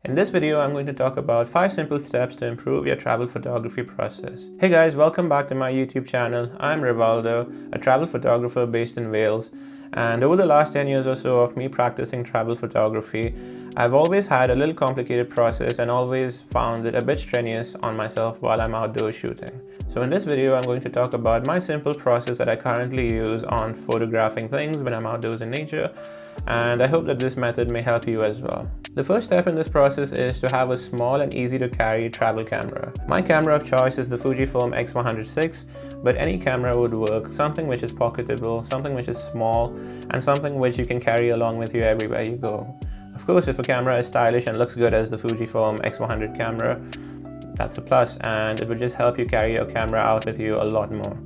In this video, I'm going to talk about 5 simple steps to improve your travel photography process. Hey guys, welcome back to my YouTube channel. I'm Rivaldo, a travel photographer based in Wales. And over the last 10 years or so of me practicing travel photography, I've always had a little complicated process and always found it a bit strenuous on myself while I'm outdoors shooting. So in this video, I'm going to talk about my simple process that I currently use on photographing things when I'm outdoors in nature. And I hope that this method may help you as well. The first step in this process is to have a small and easy to carry travel camera. My camera of choice is the Fujifilm X100VI, but any camera would work. Something which is pocketable, something which is small, and something which you can carry along with you everywhere you go. Of course, if a camera is stylish and looks good as the Fujifilm X100 camera, that's a plus, and it would just help you carry your camera out with you a lot more.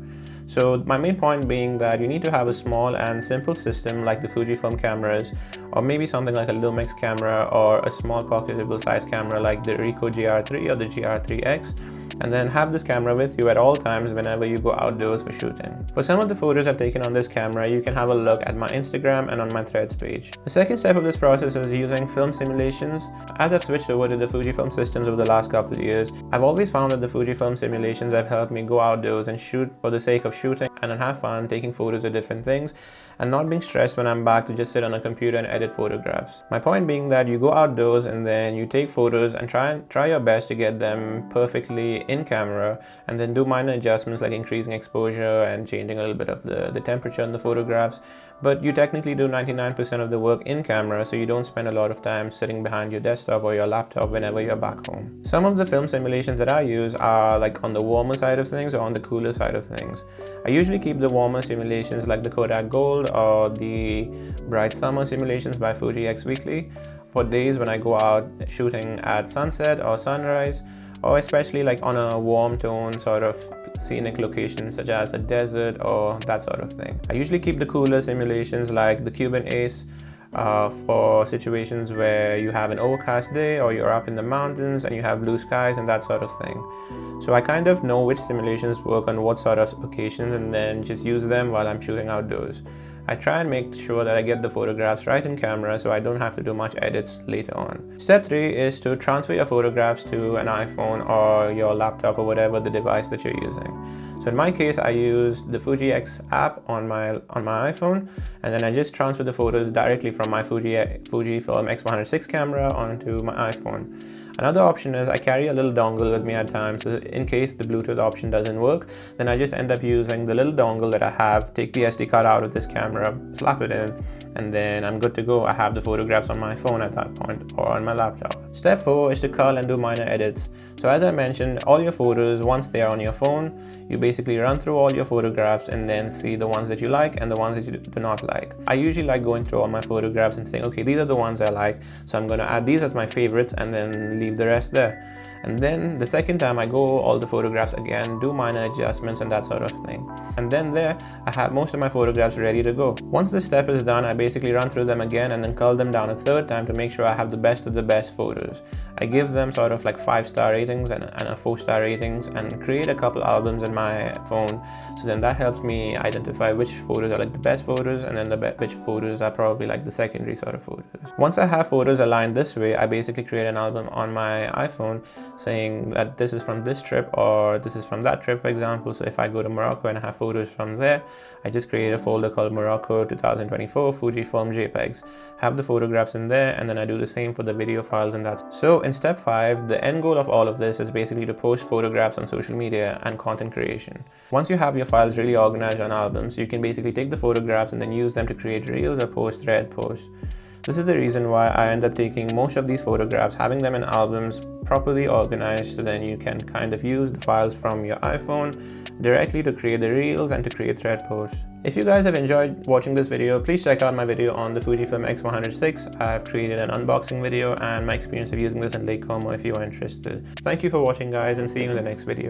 So my main point being that you need to have a small and simple system like the Fujifilm cameras, or maybe something like a Lumix camera or a small pocketable size camera like the Ricoh GR3 or the GR3X, and then have this camera with you at all times whenever you go outdoors for shooting. For some of the photos I've taken on this camera, you can have a look at my Instagram and on my Threads page. The second step of this process is using film simulations. As I've switched over to the Fujifilm systems over the last couple of years, I've always found that the Fujifilm simulations have helped me go outdoors and shoot for the sake of shooting and then have fun taking photos of different things and not being stressed when I'm back to just sit on a computer and edit photographs. My point being that you go outdoors and then you take photos and try your best to get them perfectly in camera, and then do minor adjustments like increasing exposure and changing a little bit of the temperature in the photographs. But you technically do 99% of the work in camera, so you don't spend a lot of time sitting behind your desktop or your laptop whenever you're back home. Some of the film simulations that I use are like on the warmer side of things or on the cooler side of things. I usually keep the warmer simulations like the Kodak Gold or the Bright Summer simulations by Fuji X Weekly for days when I go out shooting at sunset or sunrise, or especially like on a warm tone sort of scenic location such as a desert or that sort of thing. I usually keep the cooler simulations like the Cuban Ace for situations where you have an overcast day or you're up in the mountains and you have blue skies and that sort of thing. So I kind of know which simulations work on what sort of occasions and then just use them while I'm shooting outdoors. I try and make sure that I get the photographs right in camera so I don't have to do much edits later on. Step 3 is to transfer your photographs to an iPhone or your laptop or whatever the device that you're using. So in my case, I use the Fuji X app on my iPhone, and then I just transfer the photos directly from my Fujifilm X100VI camera onto my iPhone. Another option is I carry a little dongle with me at times, so in case the Bluetooth option doesn't work, then I just end up using the little dongle that I have, take the SD card out of this camera, slap it in, and then I'm good to go. I have the photographs on my phone at that point or on my laptop. Step 4 is to cull and do minor edits. So as I mentioned, all your photos, once they are on your phone, you basically run through all your photographs and then see the ones that you like and the ones that you do not like. I usually like going through all my photographs and saying, okay, these are the ones I like, so I'm going to add these as my favorites and then leave the rest there. And then the second time I go all the photographs again, do minor adjustments and that sort of thing. And then there, I have most of my photographs ready to go. Once this step is done, I basically run through them again and then cull them down a third time to make sure I have the best of the best photos. I give them sort of like 5-star ratings and a 4-star ratings and create a couple albums in my phone. So then that helps me identify which photos are like the best photos and then which photos are probably like the secondary sort of photos. Once I have photos aligned this way, I basically create an album on my iPhone saying that this is from this trip or this is from that trip, for example. So if I go to Morocco and I have photos from there, I just create a folder called Morocco 2024 Fujifilm JPEGs, have the photographs in there, and then I do the same for the video files and that. So in step 5, the end goal of all of this is basically to post photographs on social media and content creation. Once you have your files really organized on albums, you can basically take the photographs and then use them to create reels or post thread posts. This is the reason why I end up taking most of these photographs, having them in albums properly organized, so then you can kind of use the files from your iPhone directly to create the reels and to create thread posts. If you guys have enjoyed watching this video, please check out my video on the Fujifilm X100VI. I've created an unboxing video and my experience of using this in Lake Como if you are interested. Thank you for watching guys, and see you in the next video.